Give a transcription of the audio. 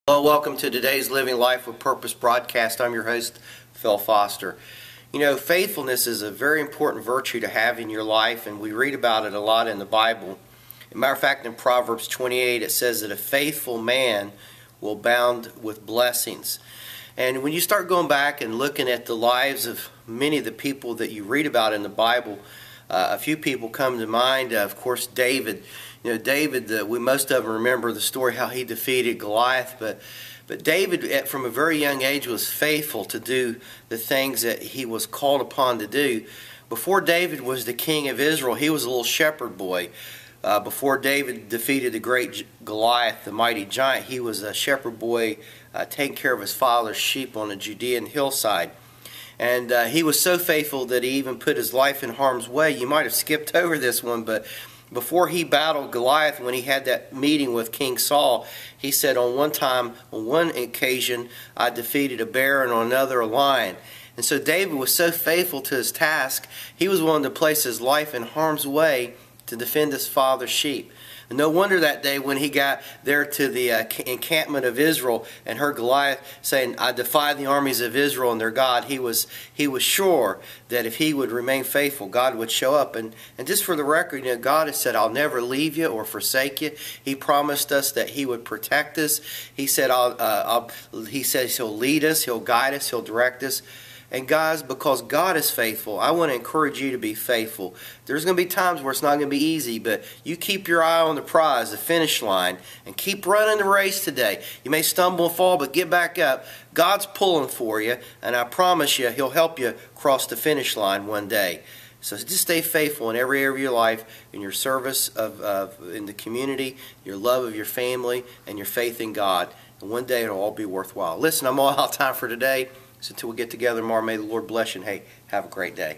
Hello, welcome to today's Living Life with Purpose broadcast. I'm your host, Phil Foster. You know, faithfulness is a very important virtue to have in your life, and we read about it a lot in the Bible. As a matter of fact, in Proverbs 28, it says that a faithful man will abound with blessings. And when you start going back and looking at the lives of many of the people that you read about in the Bible, a few people come to mind. Of course, David. You know, David, we most of them remember the story how he defeated Goliath, but David, from a very young age, was faithful to do the things that he was called upon to do. Before David was the king of Israel, he was a little shepherd boy. Before David defeated the great Goliath, the mighty giant, he was a shepherd boy taking care of his father's sheep on a Judean hillside. And he was so faithful that he even put his life in harm's way. You might have skipped over this one, but before he battled Goliath, when he had that meeting with King Saul, he said, on one occasion, I defeated a bear, and on another, a lion. And so David was so faithful to his task, he was willing to place his life in harm's way to defend his father's sheep. And no wonder that day when he got there to the encampment of Israel and heard Goliath saying, I defy the armies of Israel and their God, he was sure that if he would remain faithful, God would show up. And just for the record, you know, God has said, I'll never leave you or forsake you. He promised us that he would protect us. He said, he says he'll lead us, he'll guide us, he'll direct us. And guys, because God is faithful, I want to encourage you to be faithful. There's going to be times where it's not going to be easy, but you keep your eye on the prize, the finish line, and keep running the race today. You may stumble and fall, but get back up. God's pulling for you, and I promise you, he'll help you cross the finish line one day. So just stay faithful in every area of your life, in your service in the community, your love of your family, and your faith in God. And one day it'll all be worthwhile. Listen, I'm all out of time for today. So until we get together tomorrow, may the Lord bless you, and hey, have a great day.